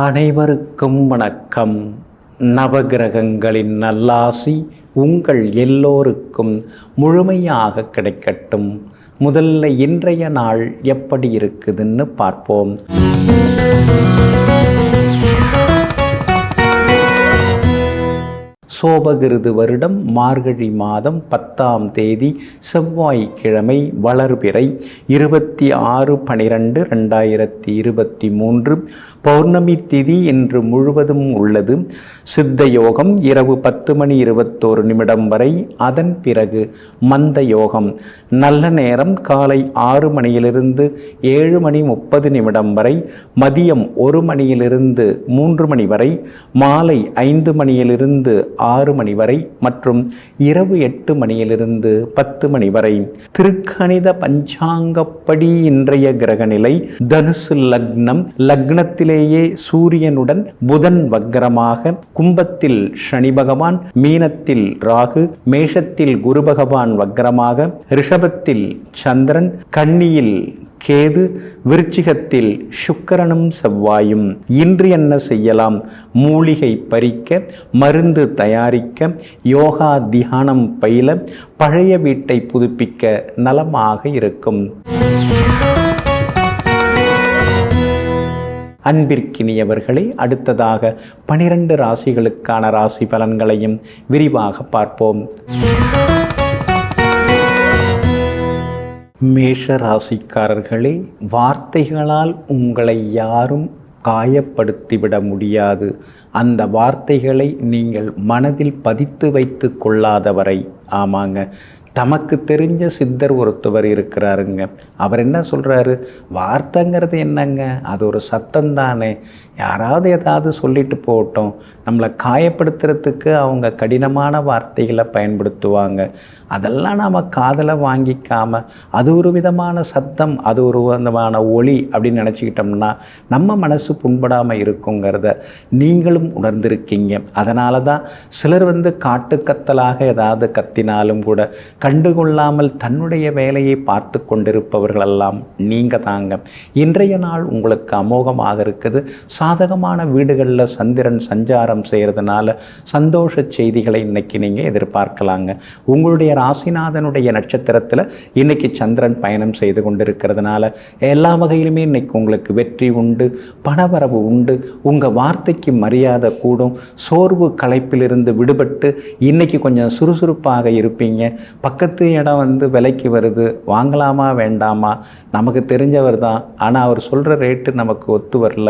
அனைவருக்கும் வணக்கம். நவகிரகங்களின் நல்லாசி உங்கள் எல்லோருக்கும் முழுமையாக கிடைக்கட்டும். முதல்ல இன்றைய நாள் எப்படி இருக்குதுன்னு பார்ப்போம். சோபகிருது வருடம் மார்கழி மாதம் 10ஆம் தேதி செவ்வாய்க்கிழமை, வளர்பிறை 26/12/2023. பௌர்ணமி திதி இன்று முழுவதும் உள்ளது. சித்த யோகம் இரவு 10:21 வரை, அதன் பிறகு மந்த யோகம். நல்ல நேரம் காலை 6 மணியிலிருந்து 7:30 வரை, மதியம் 1 மணியிலிருந்து 3 மணி வரை, மாலை 5 மணியிலிருந்து 6 மணி வரை மற்றும் இரவு 8 மணியிலிருந்து 10 மணி வரை. திருக்கணித பஞ்சாங்கப்படி இன்றைய கிரகநிலை தனுசு லக்னம். லக்னத்திலேயே சூரியனுடன் புதன் வக்ரமாக, கும்பத்தில் சனி பகவான், மீனத்தில் ராகு, மேஷத்தில் குரு பகவான் வக்ரமாக, ரிஷபத்தில் சந்திரன், கன்னியில் கேது, விருச்சிகத்தில் சுக்கிரனும் செவ்வாயும். இன்று என்ன செய்யலாம்? மூலிகை பறிக்க, மருந்து தயாரிக்க, யோகா தியானம் பயில, பழைய வீட்டை புதுப்பிக்க நலமாக இருக்கும். அன்பிற்கினியவர்களே, அடுத்ததாக 12 ராசிகளுக்கான ராசி பலன்களையும் விரிவாக பார்ப்போம். மேஷ ராசிக்காரர்களே, வார்த்தைகளால் உங்களை யாரும் காயப்படுத்திவிட முடியாது. அந்த வார்த்தைகளை நீங்கள் மனதில் பதித்து வைத்து கொள்ளாதவரை. ஆமாங்க, தமக்கு தெரிஞ்ச சித்தர் ஒருத்தவர் இருக்கிறாருங்க. அவர் என்ன சொல்கிறாரு? வார்த்தைங்கிறது என்னங்க? அது ஒரு சத்தம்தானே. யாராவது ஏதாவது சொல்லிட்டு போகட்டும், நம்மளை காயப்படுத்துறதுக்கு அவங்க கடினமான வார்த்தைகளை பயன்படுத்துவாங்க. அதெல்லாம் நாம் காதில் வாங்கிக்காமல் அது ஒரு விதமான சத்தம், அது ஒரு விதமான ஒளி அப்படின்னு நினச்சிக்கிட்டோம்னா நம்ம மனசு புண்படாமல் இருக்குங்கிறத நீங்களும் உணர்ந்திருக்கீங்க. அதனால தான் சிலர் காட்டுக்கத்தலாக ஏதாவது கத்தினாலும் கூட கண்டுகொள்ளாமல் தன்னுடைய வேலையை பார்த்து கொண்டிருப்பவர்களெல்லாம் நீங்கள் தாங்க. இன்றைய நாள் உங்களுக்கு அமோகமாக இருக்குது. சாதகமான வீடுகளில் சந்திரன் சஞ்சாரம் செய்கிறதுனால சந்தோஷ செய்திகளை இன்றைக்கி நீங்கள் எதிர்பார்க்கலாங்க. உங்களுடைய ராசிநாதனுடைய நட்சத்திரத்தில் இன்றைக்கி சந்திரன் பயணம் செய்து கொண்டிருக்கிறதுனால எல்லா வகையிலுமே இன்றைக்கி உங்களுக்கு வெற்றி உண்டு, பணவரவு உண்டு, உங்கள் வார்த்தைக்கு மரியாதை கூடும். சோர்வு களைப்பிலிருந்து விடுபட்டு இன்றைக்கி கொஞ்சம் சுறுசுறுப்பாக இருப்பீங்க. பக்கத்து இடம் விலைக்கு வருது, வாங்கலாமா வேண்டாமா? நமக்கு தெரிஞ்சவர் தான், ஆனால் அவர் சொல்கிற ரேட்டு நமக்கு ஒத்து வரல.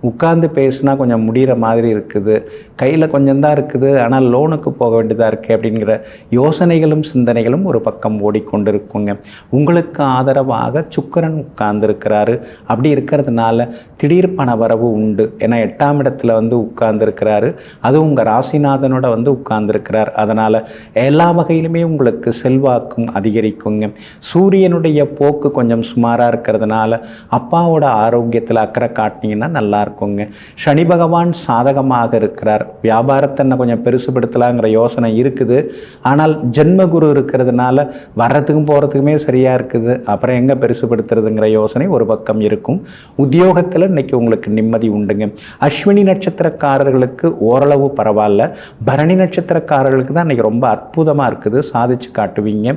உட்கார்ந்து பேசுனா கொஞ்சம் முடிகிற மாதிரி இருக்குது, கையில் கொஞ்சம் தான் இருக்குது, ஆனால் லோனுக்கு போக வேண்டியதாக இருக்குது அப்படிங்கிற யோசனைகளும் சிந்தனைகளும் ஒரு பக்கம் ஓடிக்கொண்டிருக்குங்க. உங்களுக்கு ஆதரவாக சுக்கிரன் உட்கார்ந்துருக்கிறாரு. அப்படி இருக்கிறதுனால திடீர் பண வரவு உண்டு. ஏன்னா 8ஆம் இடத்துல உட்கார்ந்துருக்கிறாரு. அது உங்கள் ராசிநாதனோட உட்கார்ந்துருக்கிறார். அதனால் எல்லா வகையிலுமே உங்களுக்கு செல்வாக்கும் அதிகரிக்குங்க. சூரியனுடைய போக்கு கொஞ்சம் சுமாராக இருக்கிறதுனால அப்பாவோட ஆரோக்கியத்தில் அக்கறை காட்டினீங்கன்னா நல்லா இருக்குங்க. சனி பகவான் சாதகமாக இருக்கிறார். வியாபாரத்தை கொஞ்சம் பெருசுபடுத்தலாங்கிற யோசனை இருக்குது. ஆனால் ஜென்மகுரு இருக்கிறதுனால வர்றதுக்கும் போகிறதுக்குமே சரியாக இருக்குது. அப்புறம் எங்கே பெருசுபடுத்துறதுங்கிற யோசனை ஒரு பக்கம் இருக்கும். உத்தியோகத்தில் இன்னைக்கு உங்களுக்கு நிம்மதி உண்டுங்க. அஸ்வினி நட்சத்திரக்காரர்களுக்கு ஓரளவு பரவாயில்ல. பரணி நட்சத்திரக்காரர்களுக்கு தான் இன்னைக்கு ரொம்ப அற்புதமாக இருக்குது, சாதிச்சு காட்டுவீங்க.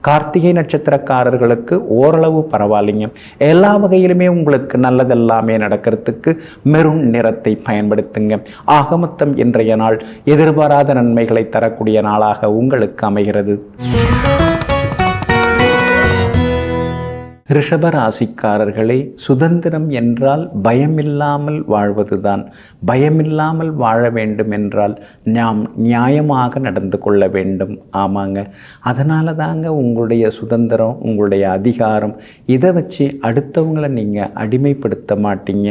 கார்த்திகை நட்சத்திரக்காரர்களுக்கு ஓரளவு பரவாயில்லைங்க. எல்லா வகையிலுமே உங்களுக்கு நல்லதெல்லாமே நடக்கிறதுக்கு மெரூன் நிறத்தை பயன்படுத்துங்க. ஆகமொத்தம் இன்றைய நாள் எதிர்பாராத நன்மைகளை தரக்கூடிய நாளாக உங்களுக்கு அமைகிறது. ரிஷபராசிக்காரர்களே, சுதந்திரம் என்றால் பயமில்லாமல் வாழ்வதுதான். பயமில்லாமல் வாழ வேண்டும் என்றால் நாம் நியாயமாக நடந்து கொள்ள வேண்டும். ஆமாங்க, அதனால தாங்க உங்களுடைய சுதந்திரம், உங்களுடைய அதிகாரம், இதை வச்சு அடுத்தவங்களை நீங்கள் அடிமைப்படுத்த மாட்டீங்க,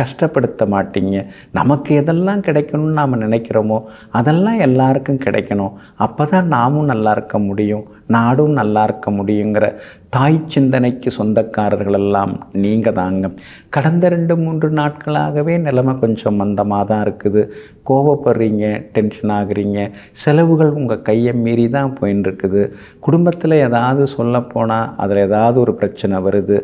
கஷ்டப்படுத்த மாட்டீங்க. நமக்கு எதெல்லாம் கிடைக்கணும்னு நாம் நினைக்கிறோமோ அதெல்லாம் எல்லாருக்கும் கிடைக்கணும். அப்போ தான் நாமும் நல்லா இருக்க முடியும், நாடும் நல்லா இருக்க முடியுங்கிற தாய் சிந்தனைக்கு சொந்தக்காரர்கள் எல்லாம் நீங்கள் தாங்க. கடந்த 2-3 நாட்களாகவே நிலைமை கொஞ்சம் மந்தமாக தான் இருக்குது. கோபப்படுறீங்க, டென்ஷன் ஆகுறீங்க, செலவுகள் உங்கள் கையை மீறி தான் போயின்னு இருக்குது. குடும்பத்தில் ஏதாவது சொல்லப்போனால் அதில் ஏதாவது ஒரு பிரச்சனை வருது.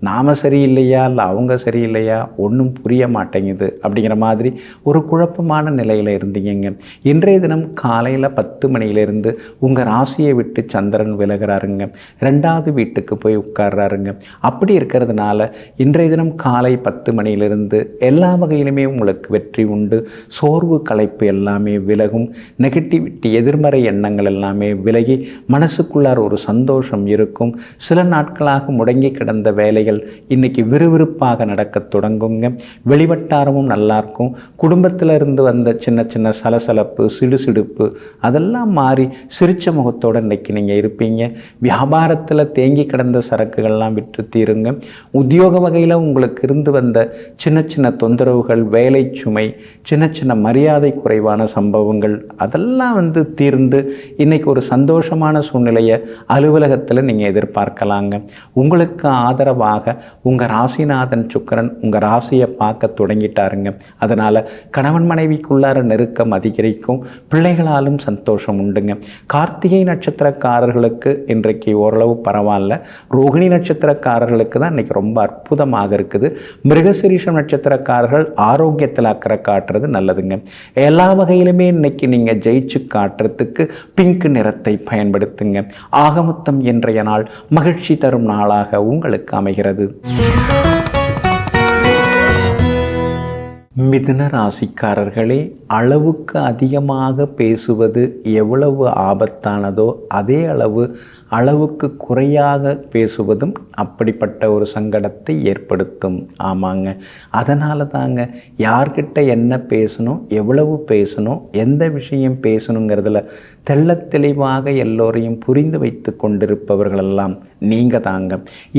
நாம் சரியில்லையா இல்லை அவங்க சரியில்லையா ஒன்றும் புரிய மாட்டேங்குது அப்படிங்கிற மாதிரி ஒரு குழப்பமான நிலையில் இருந்தீங்க. இன்றைய தினம் காலையில் 10 மணியிலிருந்து உங்கள் ராசியை விட்டு சந்திரன் விலகிறாருங்க. 2வது வீட்டுக்கு போய் உட்கார்றாருங்க. அப்படி இருக்கிறதுனால இன்றைய தினம் காலை 10 மணியிலிருந்து எல்லா வகையிலுமே உங்களுக்கு வெற்றி உண்டு. சோர்வு களைப்பு எல்லாமே விலகும். நெகட்டிவிட்டி எதிர்மறை எண்ணங்கள் எல்லாமே விலகி மனசுக்குள்ளார் ஒரு சந்தோஷம் இருக்கும். சில நாட்களாக முடங்கி கிடந்த வேலைகள் இன்னைக்கு விறுவிறுப்பாக நடக்க தொடங்குங்க. வெளிவட்டாரமும் நல்லாயிருக்கும். குடும்பத்தில் இருந்து வந்த சின்ன சின்ன சலசலப்பு சிடுசிடுப்பு அதெல்லாம் மாறி சிரிச்ச முகத்தோடு இன்னைக்கு நீங்கள் இருப்பீங்க. வியாபாரத்தில் தேங்கி கிடந்த சரக்குகள்லாம் விற்று தீருங்க. உத்தியோக வகையில் உங்களுக்கு இருந்து வந்த சின்ன சின்ன தொந்தரவுகள், வேலை சுமை, சின்ன சின்ன மரியாதை குறைவான சம்பவங்கள் அதெல்லாம் தீர்ந்து இன்னைக்கு ஒரு சந்தோஷமான சூழ்நிலையை அலுவலகத்தில் நீங்கள் எதிர்பார்க்கலாங்க. உங்களுக்கு ஆதரவாக உங்கள் ராசிநாதன் சுக்கிரன் உங்கள் ராசியை பார்க்க தொடங்கிட்டாருங்க. அதனால் கணவன் மனைவிக்குள்ளார நெருக்கம் அதிகரிக்கும். பிள்ளைகளாலும் சந்தோஷம் உண்டுங்க. கார்த்திகை நட்சத்திரக்காரர்களுக்கு இன்றைக்கு ஓரளவு பரவாயில்ல. ரோகிணி நட்சத்திரக்காரர்களுக்கு தான் இன்றைக்கி ரொம்ப அற்புதமாக இருக்குது. மிருகசீரிஷம் நட்சத்திரக்காரர்கள் ஆரோக்கியத்தில் அக்கறை காட்டுறது நல்லதுங்க. எல்லா வகையிலுமே இன்னைக்கு நீங்கள் ஜெயிச்சு காட்டுறதுக்கு பிங்க் நிறத்தை பயன்படுத்துங்க. ஆகமொத்தம் இன்றைய நாள் மகிழ்ச்சி தரும் நாளாக உங்களுக்கு அமைகிறது. மிதுன ராசிக்காரர்களே, அளவுக்கு அதிகமாக பேசுவது எவ்வளவு ஆபத்தானதோ அதே அளவுக்கு குறையாக பேசுவதும் அப்படிப்பட்ட ஒரு சங்கடத்தை ஏற்படுத்தும். ஆமாங்க, அதனால தாங்க யார்கிட்ட என்ன பேசணும், எவ்வளவு பேசணும், எந்த விஷயம் பேசணுங்கிறதுல தெள்ளத் தெளிவாக எல்லோரையும் புரிந்து வைத்து கொண்டிருப்பவர்களெல்லாம் நீங்கள் தாங்க.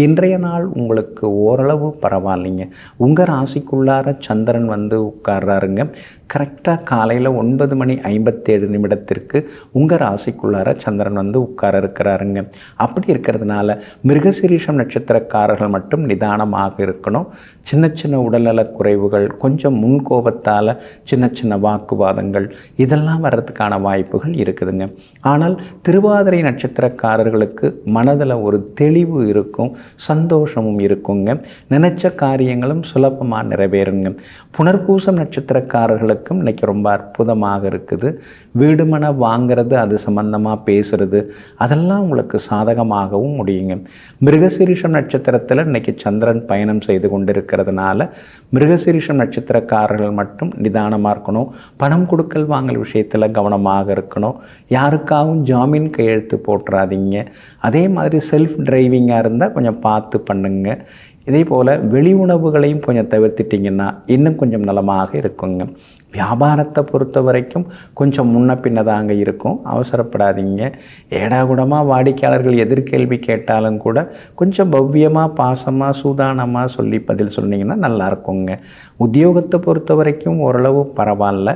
இன்றைய நாள் உங்களுக்கு ஓரளவு பரவாயில்லைங்க. உங்கள் ராசிக்குள்ளார சந்திரன் உட்கார்றாருங்க. கரெக்டாக காலையில் 9:57 உங்கள் ராசிக்குள்ளார சந்திரன் உட்கார இருக்கிறாருங்க. அப்படி இருக்கிறதுனால மிருகசீரிஷம் நட்சத்திரக்காரர்கள் மட்டும் நிதானமாக இருக்கணும். சின்ன சின்ன உடல்நலக் குறைவுகள், கொஞ்சம் முன்கோபத்தால் சின்ன சின்ன வாக்குவாதங்கள் இதெல்லாம் வர்றதுக்கான வாய்ப்புகள் இருக்குதுங்க. ஆனால் திருவாதிரை நட்சத்திரக்காரர்களுக்கு மனதில் ஒரு தெளிவு இருக்கும், சந்தோஷமும் இருக்குங்க. நினைச்ச காரியங்களும் சுலபமாக நிறைவேறுங்க. புனர்பூசம் நட்சத்திரக்காரர்களுக்கும் இன்னைக்கு ரொம்ப அற்புதமாக இருக்குது. வீடு மனை வாங்கிறது, அது சம்பந்தமாக பேசுறது அதெல்லாம் உங்களுக்கு சாதகமாகவும் முடியுங்க. மிருகசீரிஷம் நட்சத்திரத்தில் இன்னைக்கு சந்திரன் பயணம் செய்து கொண்டிருக்கிறதுனால மிருகசீரிஷம் நட்சத்திரக்காரர்கள் மட்டும் நிதானமாக இருக்கணும். பணம் கொடுக்கல் வாங்கல் விஷயத்தில் கவனமாக இருக்கணும். யாருக்காகவும் ஜாமீன் கையெழுத்து போட்டுறாதீங்க. அதே மாதிரி செல்ஃப் டிரைவிங்காக இருந்தால் கொஞ்சம் பார்த்து பண்ணுங்க. இதே போல் வெளி உணவுகளையும் கொஞ்சம் தவிர்த்துட்டிங்கன்னா இன்னும் கொஞ்சம் நலமாக இருக்குங்க. வியாபாரத்தை பொறுத்த வரைக்கும் கொஞ்சம் முன்ன பின்னதாங்க இருக்கும். அவசரப்படாதீங்க. ஏடாகுடமாக வாடிக்கையாளர்கள் எதிர்கேள்வி கேட்டாலும் கூட கொஞ்சம் பவ்யமாக, பாசமாக, சூதானமாக சொல்லி பதில் சொன்னீங்கன்னா நல்லா இருக்குங்க. உத்தியோகத்தை பொறுத்த வரைக்கும் ஓரளவு பரவாயில்ல.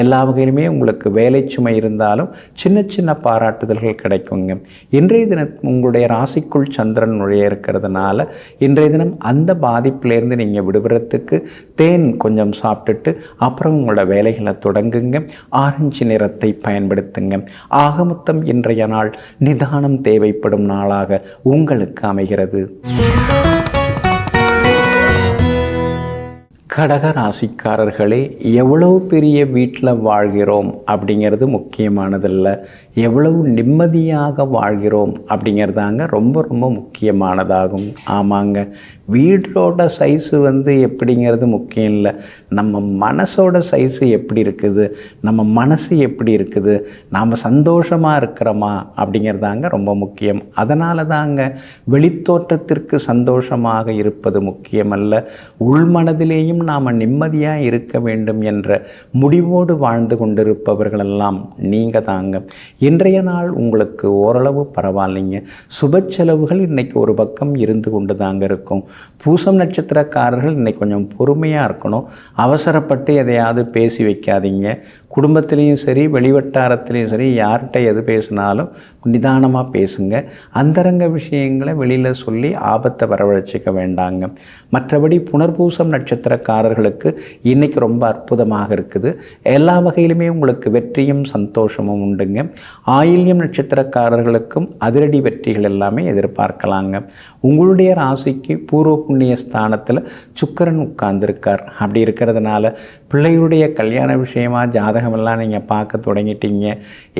எல்லா வகையிலுமே உங்களுக்கு வேலை சுமை இருந்தாலும் சின்ன சின்ன பாராட்டுதல்கள் கிடைக்குங்க. இன்றைய தினம் உங்களுடைய ராசிக்குள் சந்திரன் நுழைய இருக்கிறதுனால இன்றைய தினம் அந்த பாதிப்பிலேருந்து நீங்கள் விடுபடுறதுக்கு தேன் கொஞ்சம் சாப்பிட்டுட்டு அப்புறம் உங்களோட வேலைகளை தொடங்குங்க. ஆரஞ்சு நிறத்தை பயன்படுத்துங்க. ஆகமொத்தம் இன்றைய நாள் நிதானம் தேவைப்படும் நாளாக உங்களுக்கு அமைகிறது. கடக ராசிக்காரர்களே, எவ்வளவு பெரிய வீட்டில் வாழ்கிறோம் அப்படிங்கிறது முக்கியமானதில்லை, எவ்வளவு நிம்மதியாக வாழ்கிறோம் அப்படிங்கிறதாங்க ரொம்ப ரொம்ப முக்கியமானதாகும். ஆமாங்க, வீடோட சைஸு எப்படிங்கிறது முக்கியம் இல்லை, நம்ம மனசோட சைஸு எப்படி இருக்குது, நம்ம மனசு எப்படி இருக்குது, நாம் சந்தோஷமாக இருக்கிறோமா அப்படிங்கிறதாங்க ரொம்ப முக்கியம். அதனால தாங்க வெளித்தோட்டத்திற்கு சந்தோஷமாக இருப்பது முக்கியமல்ல, உள்மனதிலேயும் நாம் நிம்மதியாக இருக்க வேண்டும் என்ற முடிவோடு வாழ்ந்து கொண்டிருப்பவர்களெல்லாம் நீங்கள் தாங்க. இன்றைய நாள் உங்களுக்கு ஓரளவு பரவாயில்லைங்க. சுப செலவுகள் இன்றைக்கி ஒரு பக்கம் இருந்து கொண்டு தாங்க இருக்கும். பூசம் நட்சத்திரக்காரர்கள் இன்றைக்கி கொஞ்சம் பொறுமையாக இருக்கணும். அவசரப்பட்டு எதையாவது பேசி வைக்காதீங்க. குடும்பத்திலையும் சரி வெளிவட்டாரத்துலேயும் சரி யார்கிட்ட எது பேசினாலும் நிதானமாக பேசுங்க. அந்தரங்க விஷயங்களை வெளியில் சொல்லி ஆபத்தை வரவழைச்சிக்க வேண்டாங்க. மற்றபடி புனர்பூசம் நட்சத்திரக்காரர்களுக்கு இன்றைக்கி ரொம்ப அற்புதமாக இருக்குது. எல்லா வகையிலுமே உங்களுக்கு வெற்றியும் சந்தோஷமும் உண்டுங்க. ஆயில்யம் நட்சத்திரக்காரர்களுக்கும் அதிரடி வெற்றிகள் எல்லாமே எதிர்பார்க்கலாங்க. உங்களுடைய ராசிக்கு பூர்வ புண்ணிய ஸ்தானத்தில் சுக்கிரன் உட்கார்ந்துருக்கார். அப்படி இருக்கிறதுனால பிள்ளைகளுடைய கல்யாண விஷயமாக ஜாதகமெல்லாம் நீங்கள் பார்க்க தொடங்கிட்டீங்க.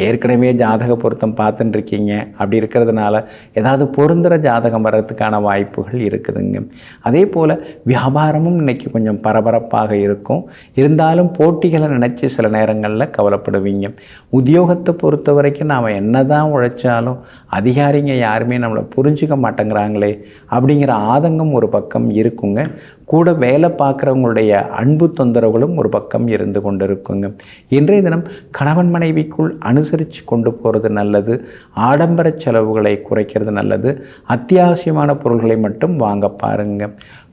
ஏற்கனவே ஜாதக பொருத்தம் பார்த்துட்டு இருக்கீங்க. அப்படி இருக்கிறதுனால ஏதாவது பொருந்துகிற ஜாதகம் வர்றதுக்கான வாய்ப்புகள் இருக்குதுங்க. அதே போல் வியாபாரமும் இன்றைக்கி கொஞ்சம் பரபரப்பாக இருக்கும். இருந்தாலும் போட்டிகளை நினச்சி சில நேரங்களில் கவலைப்படுவீங்க. உத்தியோகத்தை பொறுத்த வரைக்கும் நாம் என்ன தான் உழைச்சாலும் அதிகாரிங்க யாருமே நம்மளை புரிஞ்சிக்க மாட்டேங்கிறாங்களே அப்படிங்கிற ஆதங்கம் ஒரு பக்கம் இருக்குங்க. கூட வேலை பார்க்குறவங்களுடைய அன்பு தொந்தரவுகளும் ஒரு பக்கம் இருந்து கொண்டு இருக்குங்க. இன்றைய தினம் கணவன் மனைவிக்குள் அனுசரித்து கொண்டு போகிறது நல்லது. ஆடம்பர செலவுகளை குறைக்கிறது நல்லது. அத்தியாவசியமான பொருள்களை மட்டும் வாங்க பாருங்க.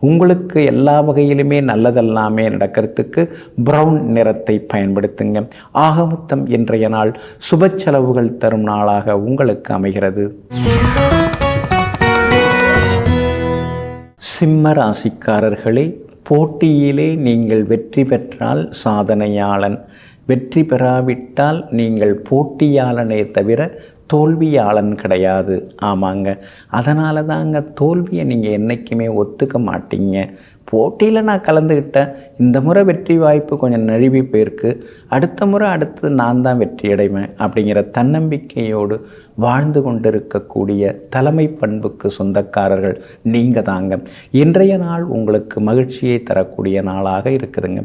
உங்களுக்கு எல்லா வகையிலுமே நல்லதெல்லாமே நடக்கிறதுக்கு ப்ரௌன் நிறத்தை பயன்படுத்துங்க. ஆகமொத்தம் இன்றைய நாள் சுப செலவுகள் தரும் நாளாக உங்களுக்கு அமைகிறது. சிம்ம ராசிக்காரர்களே, போட்டியிலே நீங்கள் வெற்றி பெற்றால் சாதனையாளன், வெற்றி பெறாவிட்டால் நீங்கள் போட்டியாளனே தவிர தோல்வியாளன் கிடையாது. ஆமாங்க, அதனால தாங்க தோல்வியை நீங்கள் என்றைக்குமே ஒத்துக்க மாட்டீங்க. போட்டியில் நான் கலந்துக்கிட்டேன், இந்த முறை வெற்றி வாய்ப்பு கொஞ்சம் நழுவி போயிருக்கு, அடுத்த முறை அடுத்து நான் தான் வெற்றி அடைவேன் அப்படிங்கிற தன்னம்பிக்கையோடு வாழ்ந்து கொண்டிருக்கக்கூடிய தலைமை பண்புக்கு சொந்தக்காரர்கள் நீங்கள் தாங்க. இன்றைய நாள் உங்களுக்கு மகிழ்ச்சியை தரக்கூடிய நாளாக இருக்குதுங்க.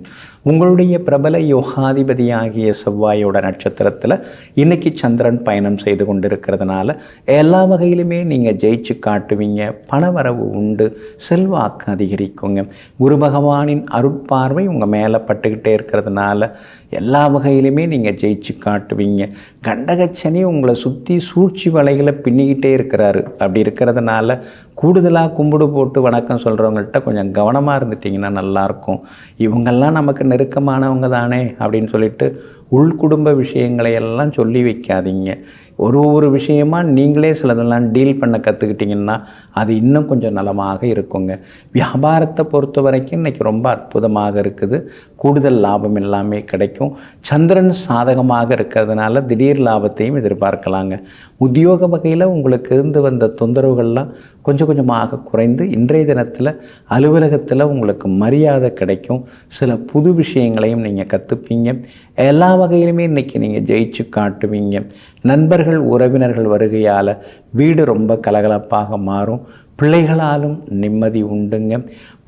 உங்களுடைய பிரபல யோகாதிபதியாகிய செவ்வாயோட நட்சத்திரத்தில் இன்றைக்கி சந்திரன் பயணம் செய்து கொண்டிருக்கிறதுனால எல்லா வகையிலுமே நீங்கள் ஜெயிச்சு காட்டுவீங்க. பணவரவு உண்டு, செல்வாக்கு அதிகரிக்குங்க. குரு பகவானின் அருட்பார்வை உங்கள் மேலே பட்டுக்கிட்டே இருக்கிறதுனால எல்லா வகையிலுமே நீங்கள் ஜெயிச்சு காட்டுவீங்க. கண்டகச்சனி உங்களை சுற்றி சூழ்ச்சி வலைகளை பின்னிக்கிட்டே இருக்கிறாரு. அப்படி இருக்கிறதுனால கூடுதலாக கும்பிடு போட்டு வணக்கம் சொல்கிறவங்கள்ட்ட கொஞ்சம் கவனமாக இருந்துட்டிங்கன்னா நல்லாயிருக்கும். இவங்கெல்லாம் நமக்கு நெருக்கமானவங்க தானே அப்படின்னு சொல்லிட்டு உள்குடும்ப விஷயங்களை எல்லாம் சொல்லி வைக்காதீங்க. ஒரு விஷயமாக நீங்களே சிலதெல்லாம் டீல் பண்ண கற்றுக்கிட்டிங்கன்னா அது இன்னும் கொஞ்சம் நலமாக இருக்குங்க. வியாபாரத்தை பொறுத்த வரைக்கும் இன்றைக்கி ரொம்ப அற்புதமாக இருக்குது. கூடுதல் லாபம் எல்லாமே கிடைக்கும். சந்திரன் சாதகமாக இருக்கிறதுனால திடீர் லாபத்தையும் எதிர்பார்க்கலாங்க. உத்தியோக வகையில் உங்களுக்கு இருந்து வந்த தொந்தரவுகள்லாம் கொஞ்சம் கொஞ்சமாக குறைந்து இன்றைய தினத்தில் அலுவலகத்தில் உங்களுக்கு மரியாதை கிடைக்கும். சில புது விஷயங்களையும் நீங்கள் கற்றுப்பீங்க. எல்லா வகையிலுமே இன்றைக்கி நீங்கள் ஜெயிச்சு காட்டுவீங்க. நண்பர்கள் உறவினர்கள் வருகையால் வீடு ரொம்ப கலகலப்பாக மாறும். பிள்ளைகளாலும் நிம்மதி உண்டுங்க.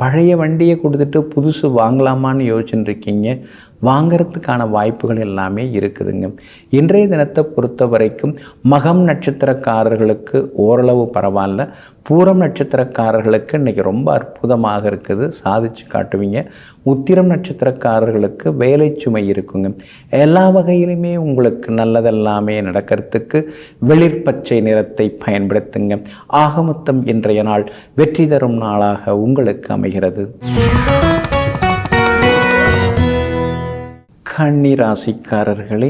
பழைய வண்டியை கொடுத்துட்டு புதுசு வாங்கலாமான்னு யோசிச்சுட்டு இருக்கீங்க. வாங்கிறதுக்கான வாய்ப்புகள் எல்லாமே இருக்குதுங்க. இன்றைய தினத்தை பொறுத்த வரைக்கும் மகம் நட்சத்திரக்காரர்களுக்கு ஓரளவு பரவாயில்ல. பூரம் நட்சத்திரக்காரர்களுக்கு இன்றைக்கி ரொம்ப அற்புதமாக இருக்குது, சாதிச்சு காட்டுவீங்க. உத்திரம் நட்சத்திரக்காரர்களுக்கு வேலை சுமை இருக்குங்க. எல்லா வகையிலுமே உங்களுக்கு நல்லதெல்லாமே நடக்கிறதுக்கு வெளிர் பச்சை நிறத்தை பயன்படுத்துங்க. ஆகமொத்தம் இன்றைய நாள் வெற்றி தரும் நாளாக உங்களுக்கு அமைகிறது. கன்னி ராசிக்காரர்களே,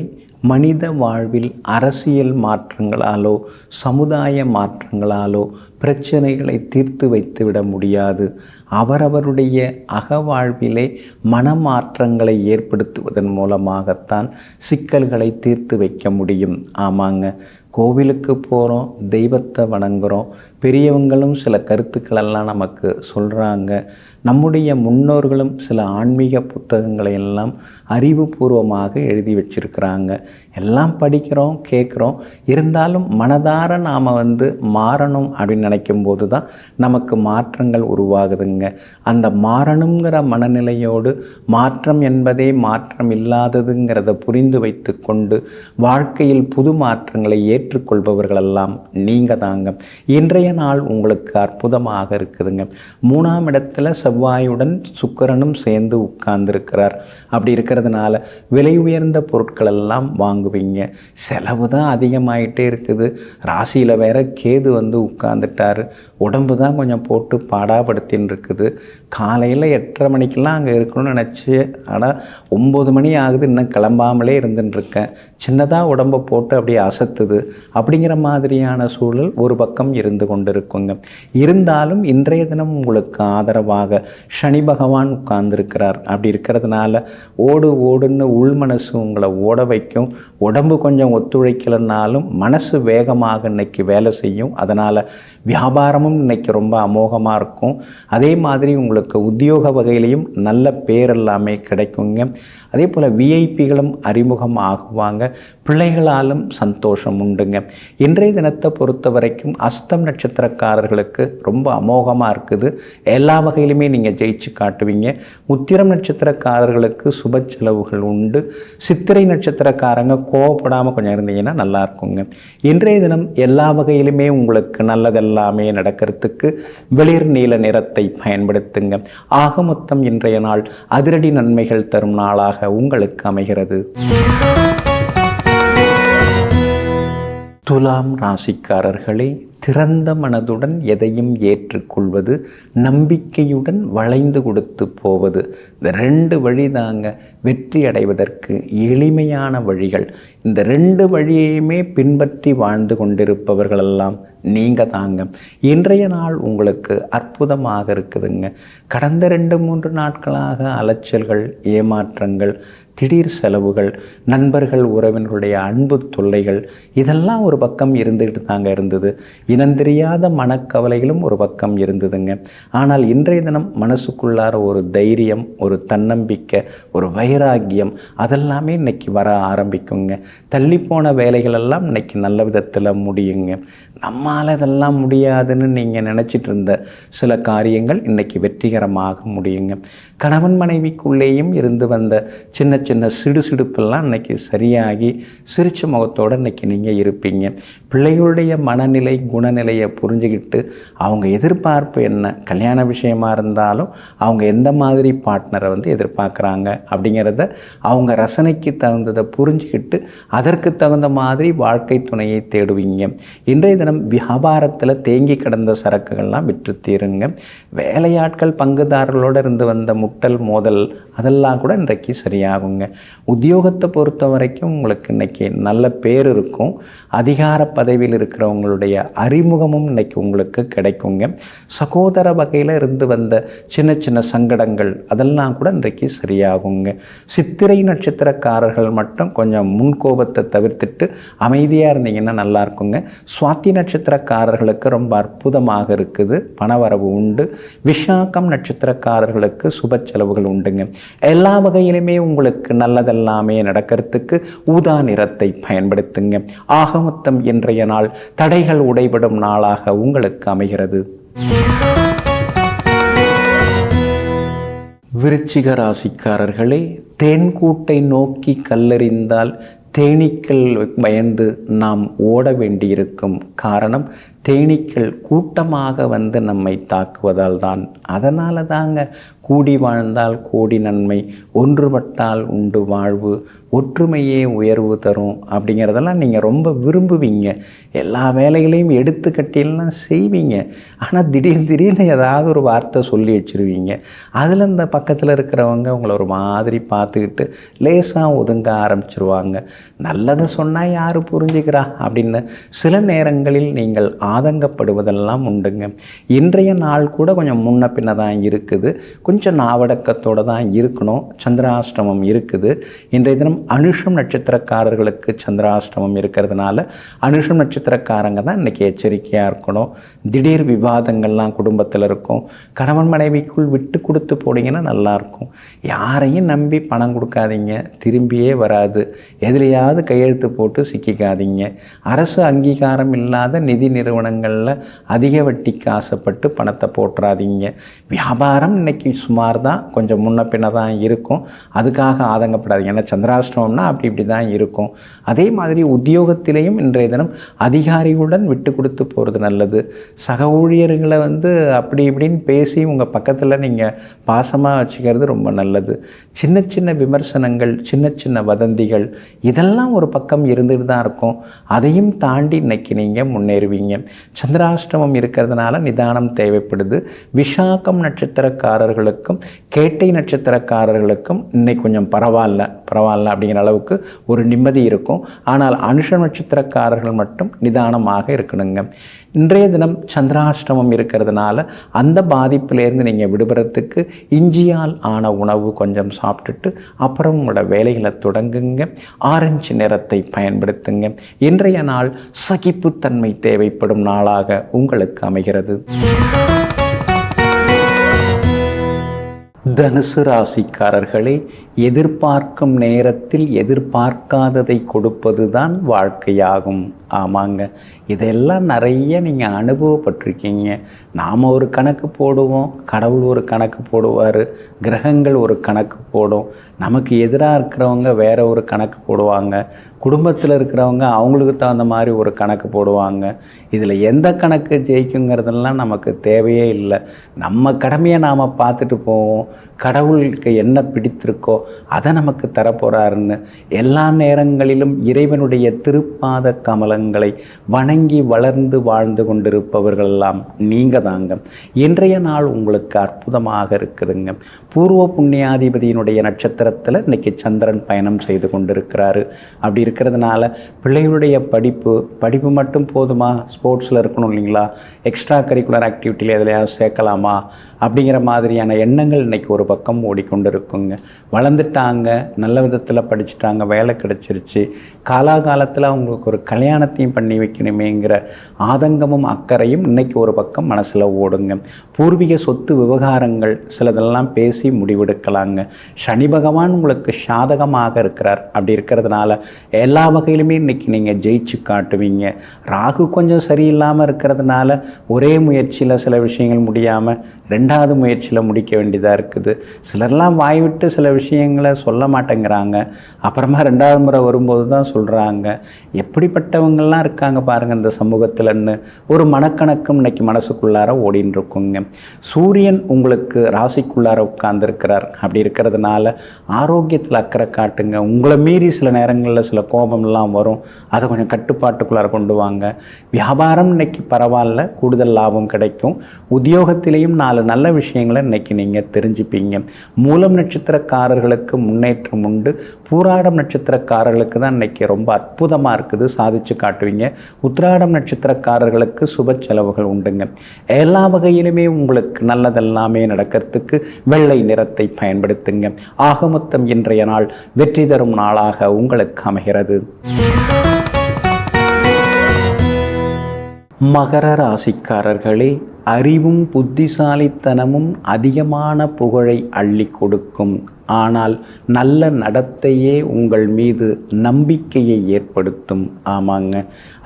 மனித வாழ்வில் அரசியல் மாற்றங்களாலோ சமுதாய மாற்றங்களாலோ பிரச்சனைகளை தீர்த்து வைத்துவிட முடியாது. அவரவருடைய அகவாழ்விலே மனமாற்றங்களை ஏற்படுத்துவதன் மூலமாகத்தான் சிக்கல்களை தீர்த்து வைக்க முடியும். ஆமாங்க, கோவிலுக்கு போகிறோம், தெய்வத்தை வணங்குகிறோம், பெரியவங்களும் சில கருத்துக்களெல்லாம் நமக்கு சொல்கிறாங்க. நம்முடைய முன்னோர்களும் சில ஆன்மீக புத்தகங்களை எல்லாம் அறிவுபூர்வமாக எழுதி வச்சிருக்கிறாங்க. எல்லாம் படிக்கிறோம், கேட்குறோம். இருந்தாலும் மனதார நாம் மாறணும் அப்படின்னு நினைக்கும் போது தான் நமக்கு மாற்றங்கள் உருவாகுதுங்க. அந்த மாறணுங்கிற மனநிலையோடு மாற்றம் என்பதே மாற்றம் இல்லாததுங்கிறத புரிந்து வைத்து கொண்டு வாழ்க்கையில் புது மாற்றங்களை ஏற்றுக்கொள்பவர்களெல்லாம் நீங்கள் தாங்க. இன்றைய நாள் உங்களுக்கு அற்புதமாக இருக்குதுங்க. 3ஆம் இடத்துல செவ்வாயுடன் சுக்கிரனும் சேர்ந்து உட்கார்ந்துருக்கிறார். அப்படி இருக்கிறதுனால விலை உயர்ந்த பொருட்கள் எல்லாம் வாங்குவீங்க. செலவு தான் அதிகமாயிட்டே இருக்குது. ராசியில் வேற கேது வந்து உட்கார்ந்துட்டார். உடம்பு தான் கொஞ்சம் போட்டு பாடாப்படுத்தின்னு இருக்குது. காலையில் 8:30 மணிக்கெல்லாம் அங்கே இருக்கணும்னு நினச்சி, ஆனால் 9 மணி ஆகுது, இன்னும் கிளம்பாமலே இருந்துட்டுருக்கேன். சின்னதாக உடம்பை போட்டு அப்படியே அசத்துது. அப்படிங்கிற மாதிரியான சூழல் ஒரு பக்கம் இருந்து கொண்டு இருக்குங்க. இருந்தாலும் இன்றைய தினம் உங்களுக்கு ஆதரவாக சனி பகவான் உட்கார்ந்துருக்கிறார். அப்படி இருக்கிறதுனால ஓடு ஓடுன்னு உள் மனசு உங்களை ஓட வைக்கும். உடம்பு கொஞ்சம் ஒத்துழைக்கலைன்னாலும் மனசு வேகமாக இன்னைக்கு வேலை செய்யும். அதனால் வியாபாரமும் இன்னைக்கு ரொம்ப அமோகமாக இருக்கும். அதே மாதிரி உங்களுக்கு உத்தியோக வகையிலையும் நல்ல பேர் எல்லாமே கிடைக்குங்க. அதே போல் விஐபிகளும் அறிமுகம் ஆகுவாங்க. பிள்ளைகளாலும் சந்தோஷம் உண்டுங்க. இன்றைய தினத்தை பொறுத்த வரைக்கும் அஸ்தம் நட்சத்திரக்காரர்களுக்கு ரொம்ப அமோகமாக இருக்குது. எல்லா வகையிலுமே நீங்கள் ஜெயிச்சு காட்டுவீங்க. உத்திரம் நட்சத்திரக்காரர்களுக்கு சுப செலவுகள் உண்டு. சித்திரை நட்சத்திரக்காரங்க கோவப்படாமல் கொஞ்சம் இருந்தீங்கன்னா நல்லா இருக்குங்க. இன்றைய தினம் எல்லா வகையிலுமே உங்களுக்கு நல்லதெல்லாமே நடக்கிறதுக்கு வெளிர் நீல நிறத்தை பயன்படுத்துங்க. ஆக மொத்தம் இன்றைய நாள் அதிரடி நன்மைகள் தரும் நாளாக உங்களுக்கு அமைகிறது. துலாம் ராசிக்காரர்களே, திறந்த மனதுடன் எதையும் ஏற்றுக்கொள்வது, நம்பிக்கையுடன் வளைந்து கொடுத்து போவது, இந்த 2 வழி தாங்க வெற்றி அடைவதற்கு எளிமையான வழிகள். இந்த 2 வழியையுமே பின்பற்றி வாழ்ந்து கொண்டிருப்பவர்களெல்லாம் நீங்கள் தாங்க. இன்றைய நாள் உங்களுக்கு அற்புதமாக இருக்குதுங்க. கடந்த 2-3 நாட்களாக அலைச்சல்கள், ஏமாற்றங்கள், திடீர் செலவுகள், நண்பர்கள் உறவினர்களுடைய அன்பு தொல்லைகள் இதெல்லாம் ஒரு பக்கம் இருந்துகிட்டு தாங்க இருந்தது. இனந்தெரியாத மனக்கவலைகளும் ஒரு பக்கம் இருந்ததுங்க. ஆனால் இன்றைய தினம் மனசுக்குள்ளார ஒரு தைரியம், ஒரு தன்னம்பிக்கை, ஒரு வைராக்கியம் அதெல்லாமே இன்னைக்கு வர ஆரம்பிக்குங்க. தள்ளிப்போன வேலைகளெல்லாம் இன்னைக்கு நல்ல விதத்தில் முடியுங்க. நம்மால் இதெல்லாம் முடியாதுன்னு நீங்கள் நினச்சிட்டு இருந்த சில காரியங்கள் இன்றைக்கி வெற்றிகரமாக முடியுங்க. கணவன் மனைவிக்குள்ளேயும் இருந்து வந்த சின்ன சின்ன சிடுசிடுப்பெல்லாம் இன்றைக்கி சரியாகி சிரிச்ச முகத்தோடு இன்றைக்கி நீங்கள் இருப்பீங்க. பிள்ளைகளுடைய மனநிலை குணநிலையை புரிஞ்சுக்கிட்டு அவங்க எதிர்பார்ப்பு என்ன, கல்யாண விஷயமாக இருந்தாலும் அவங்க எந்த மாதிரி பார்ட்னரை வந்து எதிர்பார்க்குறாங்க அப்படிங்கிறத அவங்க ரசனைக்கு தகுந்ததை புரிஞ்சுக்கிட்டு அதற்கு தகுந்த மாதிரி வாழ்க்கை துணையை தேடுவீங்க. இன்றைய தினம் வியாபாரத்தில் தேங்கி கிடந்த சரக்குகள்லாம் விற்று தீருங்க. வேலையாட்கள் பங்குதாரர்களோடு இருந்து வந்த முட்டல் மோதல் அதெல்லாம் கூட இன்றைக்கு சரியாகுங்க. உத்தியோகத்தை பொறுத்த வரைக்கும் உங்களுக்கு இன்றைக்கி நல்ல பேர் இருக்கும். அதிகார பதவியில் இருக்கிறவங்களுடைய அறிமுகமும் இன்றைக்கி உங்களுக்கு கிடைக்குங்க. சகோதர வகையில் இருந்து வந்த சின்ன சின்ன சங்கடங்கள் அதெல்லாம் கூட இன்றைக்கு சரியாகுங்க. சித்திரை நட்சத்திரக்காரர்கள் மட்டும் கொஞ்சம் முன்கோபத்தை தவிர்த்துட்டு அமைதியாக இருந்தீங்கன்னா நல்லா இருக்குங்க. சுவாதி நட்சத்திரக்காரர்களுக்கு ரொம்ப அற்புதமாக இருக்குது, பணவரவு உண்டு. விஷாகம் நட்சத்திரக்காரர்களுக்கு சுப செலவுகள் உண்டுங்க. எல்லா வகையிலுமே உங்களுக்கு நல்லதெல்லாமே நடக்கிறதுக்கு ஊதா நிறத்தை பயன்படுத்துங்க. ஆக மொத்தம் இன்றைய நாள் தடைகள் உடைபடும் நாளாக உங்களுக்கு அமைகிறது. விருச்சிக ராசிக்காரர்களே, தேன்கூட்டை நோக்கி கல்லெறிந்தால் தேனீக்கள் பயந்து நாம் ஓட வேண்டியிருக்கும். காரணம், தேனீக்கள் கூட்டமாக வந்து நம்மை தாக்குவதால் தான். அதனால தாங்க கூடி வாழ்ந்தால் கோடி நன்மை, ஒன்றுபட்டால் உண்டு வாழ்வு, ஒற்றுமையே உயர்வு தரும் அப்படிங்கிறதெல்லாம் நீங்கள் ரொம்ப விரும்புவீங்க. எல்லா வேலைகளையும் எடுத்து கட்டிலாம் செய்வீங்க. ஆனால் திடீர்னு ஏதாவது ஒரு வார்த்தை சொல்லி வச்சுருவீங்க. அதில் இந்த பக்கத்தில் இருக்கிறவங்க உங்களை ஒரு மாதிரி பார்த்துக்கிட்டு லேசாக ஒதுங்க ஆரம்பிச்சிருவாங்க. நல்லதை சொன்னால் யார் புரிஞ்சுக்கிறா அப்படின்னு சில நேரங்களில் நீங்கள் ஆதங்கப்படுவதெல்லாம் உண்டுங்க. இன்றைய நாள் கூட கொஞ்சம் முன்ன பின்ன தான் இருக்குது. கொஞ்சம் நாவடக்கத்தோடு தான் இருக்கணும். சந்திராஷ்டமம் இருக்குது. இன்றைய தினம் அனுஷம் நட்சத்திரக்காரர்களுக்கு சந்திராஷ்டமம் இருக்கிறதுனால அனுஷம் நட்சத்திரக்காரங்க தான் இன்றைக்கி எச்சரிக்கையாக இருக்கணும். திடீர் விவாதங்கள்லாம் குடும்பத்தில் இருக்கும். கணவன் மனைவிக்குள் விட்டு கொடுத்து போனீங்கன்னா நல்லாயிருக்கும். யாரையும் நம்பி பணம் கொடுக்காதீங்க, திரும்பியே வராது. எதுலையாவது கையெழுத்து போட்டு சிக்கிக்காதீங்க. அரசு அங்கீகாரம் இல்லாத நிதி நிறுவனங்கள் நிறுவனங்களில் அதிக வட்டிக்கு ஆசைப்பட்டு பணத்தை போட்டுறாதீங்க. வியாபாரம் இன்றைக்கி சுமார் தான், கொஞ்சம் முன்ன பின்ன தான் இருக்கும். அதுக்காக ஆதங்கப்படாதீங்க. ஏன்னா சந்திராஷ்டமம்னா அப்படி இப்படி தான் இருக்கும். அதே மாதிரி உத்தியோகத்திலேயும் இன்றைய தினம் அதிகாரிகளுடன் விட்டு கொடுத்து போகிறது நல்லது. சக ஊழியர்களை அப்படி இப்படின்னு பேசி உங்கள் பக்கத்தில் நீங்கள் பாசமாக வச்சுக்கிறது ரொம்ப நல்லது. சின்ன சின்ன விமர்சனங்கள், சின்ன சின்ன வதந்திகள், இதெல்லாம் ஒரு பக்கம் இருந்துட்டு தான் இருக்கும். அதையும் தாண்டி இன்றைக்கி நீங்கள் முன்னேறுவீங்க. சந்திராஷ்டமம் இருக்கிறதுனால நிதானம் தேவைப்படுது. விஷாகம் நட்சத்திரக்காரர்களுக்கும் கேட்டை நட்சத்திரக்காரர்களுக்கும் இன்னைக்கு கொஞ்சம் பரவாயில்ல அப்படிங்கிற அளவுக்கு ஒரு நிம்மதி இருக்கும். ஆனால் அனுஷ நட்சத்திரக்காரர்கள் மட்டும் நிதானமாக இருக்கணுங்க. இன்றைய தினம் சந்திராஷ்டமம் இருக்கிறதுனால அந்த பாதிப்பிலேருந்து நீங்கள் விடுபடுறதுக்கு இஞ்சியால் ஆன உணவு கொஞ்சம் சாப்பிட்டுட்டு அப்புறம் உங்களோட வேலைகளை தொடங்குங்க. ஆரஞ்சு நிறத்தை பயன்படுத்துங்க. இன்றைய நாள் சகிப்புத்தன்மை தேவைப்படும் நாளாக உங்களுக்கு அமைகிறது. தனுசு ராசிக்காரர்களே, எதிர்பார்க்கும் நேரத்தில் எதிர்பார்க்காததை கொடுப்பது தான் வாழ்க்கையாகும். ஆமாங்க, இதெல்லாம் நிறைய நீங்கள் அனுபவப்பட்டிருக்கீங்க. நாம் ஒரு கணக்கு போடுவோம், கடவுள் ஒரு கணக்கு போடுவார், கிரகங்கள் ஒரு கணக்கு போடும், நமக்கு எதிராக இருக்கிறவங்க வேற ஒரு கணக்கு போடுவாங்க, குடும்பத்தில் இருக்கிறவங்க அவங்களுக்கு தகுந்த மாதிரி ஒரு கணக்கு போடுவாங்க. இதில் எந்த கணக்கு ஜெயிக்குங்கிறதெல்லாம் நமக்கு தேவையே இல்லை. நம்ம கடமையை நாம் பார்த்துட்டு போவோம். கடவுளுக்கு என்ன பிடித்திருக்கோ அதை நமக்கு தரப்போகிறாருன்னு எல்லா நேரங்களிலும் இறைவனுடைய திருப்பாத கமலங்களை வணங்கி வளர்ந்து வாழ்ந்து கொண்டிருப்பவர்களெல்லாம் நீங்கள் தாங்க. இன்றைய நாள் உங்களுக்கு அற்புதமாக இருக்குதுங்க. பூர்வ புண்ணியாதிபதியினுடைய நட்சத்திரத்தில் இன்றைக்கி சந்திரன் பயணம் செய்து கொண்டிருக்கிறாரு. அப்படி இருக்கிறதுனால பிள்ளைகளுடைய படிப்பு மட்டும் போதுமா, ஸ்போர்ட்ஸில் இருக்கணும் இல்லைங்களா, எக்ஸ்ட்ரா கரிக்குலர் ஆக்டிவிட்டியில் எதுலையாவது சேர்க்கலாமா அப்படிங்கிற மாதிரியான எண்ணங்கள் இன்றைக்கி ஒரு பக்கம் ஓடிக்கொண்டு இருக்குங்க. வளர்ந்துட்டாங்க, நல்ல விதத்தில் படிச்சுட்டாங்க, வேலை கிடச்சிருச்சு, காலாகாலத்தில் அவங்களுக்கு ஒரு கல்யாணத்தையும் பண்ணி வைக்கணுமேங்கிற ஆதங்கமும் அக்கறையும் இன்றைக்கி ஒரு பக்கம் மனசில் ஓடுங்க. பூர்வீக சொத்து விவகாரங்கள் சிலதெல்லாம் பேசி முடிவெடுக்கலாங்க. சனி பகவான் உங்களுக்கு சாதகமாக இருக்கிறார். அப்படி இருக்கிறதுனால எல்லா வகையிலுமே இன்றைக்கி நீங்கள் ஜெயிச்சு காட்டுவீங்க. ராகு கொஞ்சம் சரியில்லாமல் இருக்கிறதுனால ஒரே முயற்சியில் சில விஷயங்கள் முடியாமல் ரெண்டாவது முயற்சியில் முடிக்க வேண்டியதாக இருக்குது. சிலர்லாம் வாய்விட்டு சில விஷயங்களை சொல்ல மாட்டேங்கிறாங்க, அப்புறமா ரெண்டாவது முறை வரும்போது தான் சொல்கிறாங்க. எப்படிப்பட்டவங்கள்லாம் இருக்காங்க பாருங்கள் இந்த சமூகத்தில்னு ஒரு மனக்கணக்கும் இன்றைக்கி மனசுக்குள்ளார ஓடின்னு இருக்குங்க. சூரியன் உங்களுக்கு ராசிக்குள்ளார உட்கார்ந்துருக்கிறார். அப்படி இருக்கிறதுனால ஆரோக்கியத்தில் அக்கறை காட்டுங்க. உங்களை மீறி சில நேரங்களில் சில கோபம்லாம் வரும், அதை கொஞ்சம் கட்டுப்பாட்டுக்குள்ளார கொண்டு வாங்க. வியாபாரம் இன்றைக்கி பரவாயில்ல, கூடுதல் லாபம் கிடைக்கும். உத்தியோகத்திலேயும் 4 நல்ல விஷயங்களை இன்றைக்கி நீங்கள் தெரிஞ்சுப்பீங்க. மூலம் நட்சத்திரக்காரர்களுக்கு முன்னேற்றம் உண்டு. பூராடம் நட்சத்திரக்காரர்களுக்கு தான் இன்றைக்கி ரொம்ப அற்புதமாக இருக்குது, சாதிச்சு காட்டுவீங்க. உத்திராடம் நட்சத்திரக்காரர்களுக்கு சுப செலவுகள் உண்டுங்க. எல்லா வகையிலுமே உங்களுக்கு நல்லதெல்லாமே நடக்கிறதுக்கு வெள்ளை நிறத்தை பயன்படுத்துங்க. ஆகமொத்தம் இன்றைய நாள் வெற்றி தரும் நாளாக உங்களுக்கு அமைகிறது. மகர ராசிக்காரர்களே, அறிவும் புத்திசாலித்தனமும் அதிகமான புகழை அள்ளி கொடுக்கும். ஆனால் நல்ல நடத்தையே உங்கள் மீது நம்பிக்கையை ஏற்படுத்தும். ஆமாங்க,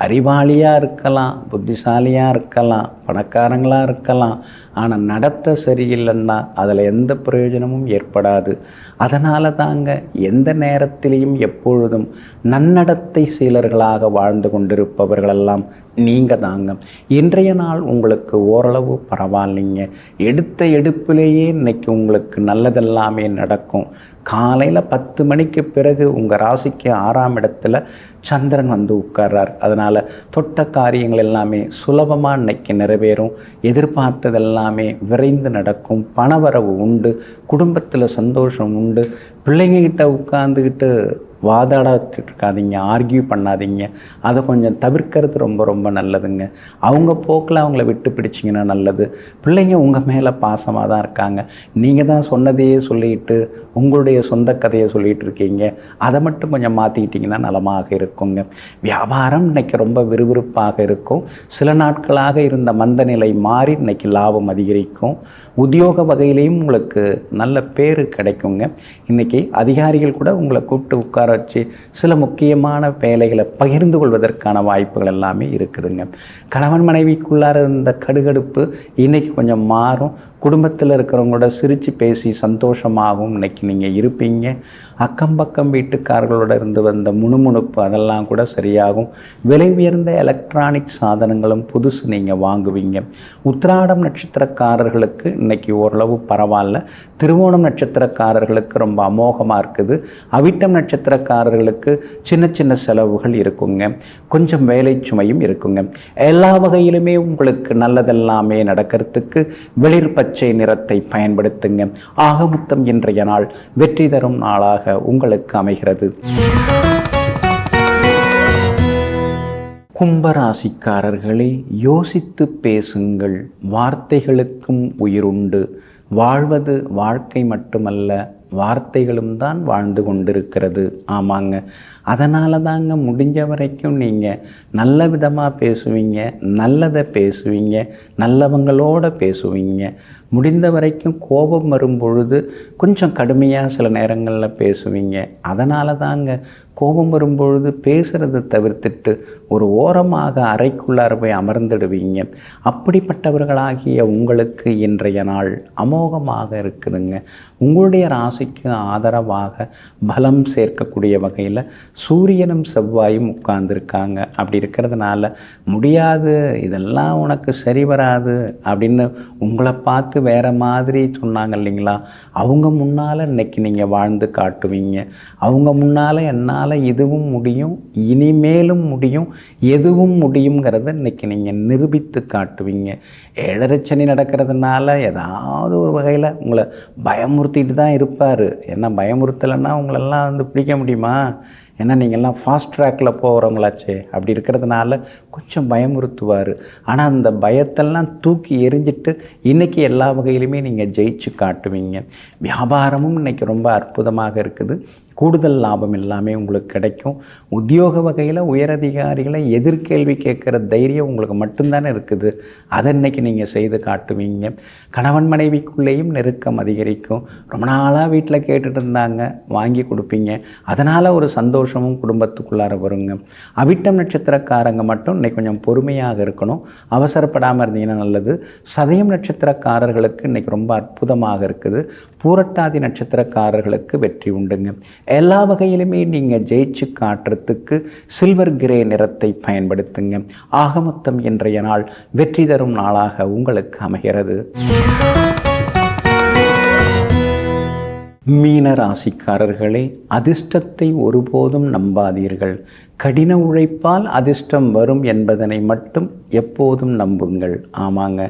அறிவாளியாக இருக்கலாம், புத்திசாலியாக இருக்கலாம், பணக்காரங்களாக இருக்கலாம், ஆனால் நடத்தை சரியில்லைன்னா அதில் எந்த பிரயோஜனமும் ஏற்படாது. அதனால தாங்க எந்த நேரத்திலையும் எப்பொழுதும் நன்னடத்தை சீலர்களாக வாழ்ந்து கொண்டிருப்பவர்களெல்லாம் நீங்கள் தாங்க. இன்றைய நாள் உங்களுக்கு ஓரளவு பரவாயில்லைங்க. எடுத்த எடுப்பிலேயே இன்னைக்கு உங்களுக்கு நல்லதெல்லாமே நடக்கும். காலையில் 10 மணிக்கு பிறகு உங்கள் ராசிக்கு 6ஆம் இடத்துல சந்திரன் உட்கார்றார். அதனால் தொட்ட காரியங்கள் எல்லாமே சுலபமாக இன்னைக்கு நிறைவேறும். எதிர்பார்த்தது எல்லாமே விரைந்து நடக்கும். பணவரவு உண்டு. குடும்பத்தில் சந்தோஷம் உண்டு. பிள்ளைங்கக்கிட்ட உட்கார்ந்துக்கிட்டு வாதாடிட்டு இருக்காதீங்க, ஆர்கியூ பண்ணாதீங்க. அதை கொஞ்சம் தவிர்க்கிறது ரொம்ப ரொம்ப நல்லதுங்க. அவங்க போக்கில் அவங்கள விட்டு பிடிச்சிங்கன்னா நல்லது. பிள்ளைங்க உங்கள் மேலே பாசமாக தான் இருக்காங்க. நீங்கள் தான் சொன்னதையே சொல்லிட்டு உங்களுடைய சொந்த கதையை சொல்லிகிட்டு இருக்கீங்க. அதை மட்டும் கொஞ்சம் மாற்றிக்கிட்டிங்கன்னா நலமாக இருக்குங்க. வியாபாரம் இன்றைக்கி ரொம்ப விறுவிறுப்பாக இருக்கும். சில நாட்களாக இருந்த மந்த நிலை மாறி இன்றைக்கி லாபம் அதிகரிக்கும். உத்தியோக வகையிலையும் உங்களுக்கு நல்ல பேர் கிடைக்குங்க. இன்றைக்கி அதிகாரிகள் கூட உங்களை கூப்பிட்டு உட்கார வச்சு சில முக்கியமான வேலைகளை பகிர்ந்து கொள்வதற்கான வாய்ப்புகள் எல்லாமே இருக்குதுங்க. கணவன் மனைவிக்குள்ளார இந்த கடுகடுப்பு இன்றைக்கி கொஞ்சம் மாறும். குடும்பத்தில் இருக்கிறவங்களோட சிரித்து பேசி சந்தோஷமாகவும் இன்றைக்கி நீங்கள் இருப்பீங்க. அக்கம் பக்கம் வீட்டுக்காரர்களோட இருந்து வந்த முணுமுணுப்பு அதெல்லாம் கூட சரியாகும். விலை உயர்ந்த எலக்ட்ரானிக் சாதனங்களும் புதுசு நீங்கள் வாங்குவீங்க. உத்திராடம் நட்சத்திரக்காரர்களுக்கு இன்றைக்கி ஓரளவு பரவாயில்ல. திருவோணம் நட்சத்திரக்காரர்களுக்கு ரொம்ப அமோகமாக இருக்குது. அவிட்டம் நட்சத்திரக்காரர்களுக்கு சின்ன சின்ன செலவுகள் இருக்குங்க. கொஞ்சம் வேலை சுமையும் இருக்குங்க. எல்லா வகையிலுமே உங்களுக்கு நல்லதெல்லாமே நடக்கிறதுக்கு வெளிர் பச்சை நிறத்தை பயன்படுத்துங்க. ஆகமொத்தம் இன்றைய நாள் வெற்றி தரும் நாளாக உங்களுக்கு அமைகிறது. கும்பராசிக்காரர்களே, யோசித்து பேசுங்கள். வார்த்தைகளுக்கும் உயிருண்டு. வாழ்வது வாழ்க்கை மட்டுமல்ல, வார்த்தைகளும் தான் வாழ்ந்து கொண்டிருக்கிறது. ஆமாங்க, அதனால தாங்க முடிஞ்ச வரைக்கும் நீங்கள் நல்ல விதமாக பேசுவீங்க, நல்லதை பேசுவீங்க, நல்லவங்களோட பேசுவீங்க. முடிந்த வரைக்கும் கோபம் வரும் பொழுது கொஞ்சம் கடுமையாக சில நேரங்களில் பேசுவீங்க. அதனால தாங்க கோபம் வரும்பொழுது பேசுகிறத தவிர்த்துட்டு ஒரு ஓரமாக அறைக்குள்ளார போய் அமர்ந்துடுவீங்க. அப்படிப்பட்டவர்களாகிய உங்களுக்கு இன்றைய நாள் அமோகமாக இருக்குதுங்க. உங்களுடைய ராசிக்கு ஆதரவாக பலம் சேர்க்கக்கூடிய வகையில் சூரியனும் செவ்வாயும் உட்கார்ந்துருக்காங்க. அப்படி இருக்கிறதுனால முடியாது, இதெல்லாம் உனக்கு சரி வராது அப்படின்னு உங்களை பார்த்து வேறு மாதிரி சொன்னாங்க இல்லைங்களா, அவங்க முன்னால் இன்னைக்கு நீங்கள் வாழ்ந்து காட்டுவீங்க. அவங்க முன்னால் என்னால் இதுவும் முடியும், இனிமேலும் முடியும், எதுவும் முடியுங்கிறத இன்றைக்கி நீங்கள் நிரூபித்து காட்டுவீங்க. ஏழரை சனி நடக்கிறதுனால ஏதாவது ஒரு வகையில் உங்களை பயமுறுத்திட்டு தான் இருப்பார். ஏன்னா பயமுறுத்தலைன்னா உங்களெல்லாம் பிடிக்க முடியுமா? ஏன்னா நீங்கள்லாம் ஃபாஸ்ட் ட்ராக்கில் போகிறவங்களாச்சே. அப்படி இருக்கிறதுனால கொஞ்சம் பயமுறுத்துவார். ஆனால் அந்த பயத்தெல்லாம் தூக்கி எறிஞ்சிட்டு இன்றைக்கி எல்லா வகையிலுமே நீங்கள் ஜெயிச்சு காட்டுவீங்க. வியாபாரமும் இன்றைக்கி ரொம்ப அற்புதமாக இருக்குது. கூடுதல் லாபம் எல்லாமே உங்களுக்கு கிடைக்கும். உத்தியோக வகையில் உயரதிகாரிகளை எதிர்கேள்வி கேட்குற தைரியம் உங்களுக்கு மட்டும்தானே இருக்குது. அதை இன்றைக்கி நீங்கள் செய்து காட்டுவீங்க. கணவன் மனைவிக்குள்ளேயும் நெருக்கம் அதிகரிக்கும். ரொம்ப நாளாக வீட்டில் கேட்டுட்டு இருந்தாங்க, வாங்கி கொடுப்பீங்க. அதனால் ஒரு சந்தோஷமும் குடும்பத்துக்குள்ளார வருங்க. அவிட்டம் நட்சத்திரக்காரங்க மட்டும் இன்றைக்கி கொஞ்சம் பொறுமையாக இருக்கணும். அவசரப்படாமல் இருந்தீங்கன்னா நல்லது. சதயம் நட்சத்திரக்காரர்களுக்கு இன்றைக்கி ரொம்ப அற்புதமாக இருக்குது. பூரட்டாதி நட்சத்திரக்காரர்களுக்கு வெற்றி உண்டுங்க. எல்லா வகையிலுமே நீங்கள் ஜெயிச்சு காட்டுறதுக்கு சில்வர் கிரே நிறத்தை பயன்படுத்துங்க. ஆகமொத்தம் இன்றைய நாள் வெற்றி தரும் நாளாக உங்களுக்கு அமைகிறது. மீன ராசிக்காரர்களே, அதிர்ஷ்டத்தை ஒருபோதும் நம்பாதீர்கள். கடின உழைப்பால் அதிர்ஷ்டம் வரும் என்பதனை மட்டும் எப்போதும் நம்புங்கள். ஆமாங்க,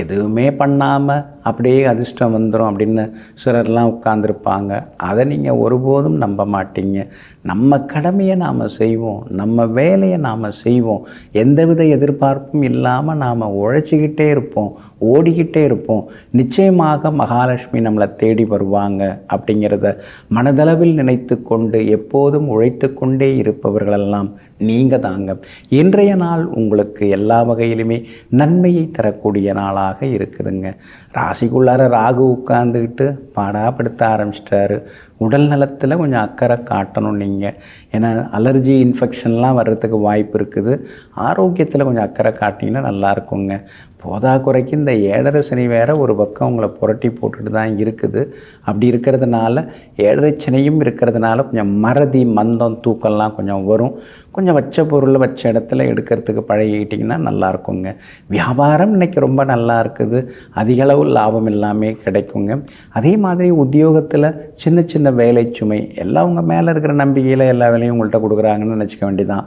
எதுவுமே பண்ணாமல் அப்படியே அதிர்ஷ்டம் வந்துடும் அப்படின்னு சிலர்லாம் உட்கார்ந்துருப்பாங்க. அதை நீங்கள் ஒருபோதும் நம்ப மாட்டீங்க. நம்ம கடமையை நாம் செய்வோம், நம்ம வேலையை நாம் செய்வோம். எந்தவித எதிர்பார்ப்பும் இல்லாமல் நாம் உழைச்சிக்கிட்டே இருப்போம், ஓடிக்கிட்டே இருப்போம். நிச்சயமாக மகாலட்சுமி நம்மளை தேடி வருவாங்க அப்படிங்கிறத மனதளவில் நினைத்து கொண்டு எப்போதும் உழைத்து கொண்டே இருப்பவர்களெல்லாம் நீங்கள் தாங்க. இன்றைய நாள் உங்களுக்கு எல்லா வகையிலுமே நன்மையை தரக்கூடிய நாளாக இருக்குதுங்க. ராசிக்குள்ளார ராகு உட்கார்ந்துக்கிட்டு பாடாப்படுத்த ஆரம்பிச்சிட்டாரு. உடல் நலத்தில் கொஞ்சம் அக்கறை காட்டணும் நீங்கள். ஏன்னா அலர்ஜி இன்ஃபெக்ஷன்லாம் வர்றதுக்கு வாய்ப்பு இருக்குது. ஆரோக்கியத்தில் கொஞ்சம் அக்கறை காட்டிங்கன்னா நல்லாயிருக்குங்க. போதாக்குறைக்கு இந்த ஏழரை சனி வேறு ஒரு பக்கம் உங்களை புரட்டி போட்டுட்டு தான் இருக்குது. அப்படி இருக்கிறதுனால ஏழரை சனியும் இருக்கிறதுனால கொஞ்சம் மறதி மந்தம் தூக்கம்லாம் கொஞ்சம் வரும். கொஞ்சம் வச்ச பொருளை வச்ச இடத்துல எடுக்கிறதுக்கு பழகிட்டிங்கன்னா நல்லாயிருக்குங்க. வியாபாரம் இன்றைக்கி ரொம்ப நல்லா இருக்குது. அதிகளவு லாபம் எல்லாமே கிடைக்குங்க. அதே மாதிரி உத்தியோகத்தில் சின்ன சின்ன வேலை சுமை எல்லாம் உங்கள் மேலே இருக்கிற நம்பிக்கையில் எல்லா வேலையும் உங்கள்கிட்ட கொடுக்குறாங்கன்னு நினச்சிக்க வேண்டியதான்.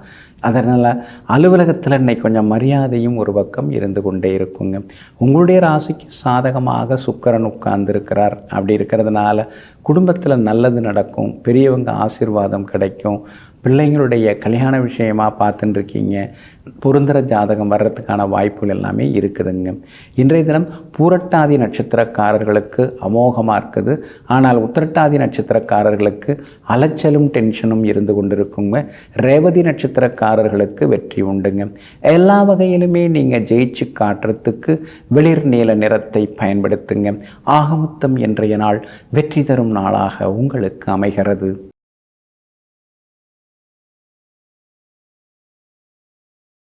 அதனால் அலுவலகத்தில் இன்னைக்கு கொஞ்சம் மரியாதையும் ஒரு பக்கம் இருந்து கொண்டே இருக்குங்க. உங்களுடைய ராசிக்கு சாதகமாக சுக்கிரன் உட்கார்ந்துருக்கிறார். அப்படி இருக்கிறதுனால குடும்பத்தில் நல்லது நடக்கும். பெரியவங்க ஆசீர்வாதம் கிடைக்கும். பிள்ளைங்களுடைய கல்யாண விஷயமாக பார்த்துட்டுருக்கீங்க. பொருந்தர ஜாதகம் வர்றதுக்கான வாய்ப்புகள் எல்லாமே இருக்குதுங்க. இன்றைய தினம் பூரட்டாதி நட்சத்திரக்காரர்களுக்கு அமோகமாக இருக்குது. ஆனால் உத்திரட்டாதி நட்சத்திரக்காரர்களுக்கு அலைச்சலும் டென்ஷனும் இருந்து கொண்டிருக்குங்க. ரேவதி நட்சத்திரக்காரர்களுக்கு வெற்றி உண்டுங்க. எல்லா வகையிலுமே நீங்கள் ஜெயிச்சு காட்டுறதுக்கு வெளிர் நீல நிறத்தை பயன்படுத்துங்க. ஆகமொத்தம் இன்றைய நாள் வெற்றி தரும் நாளாக உங்களுக்கு அமைகிறது.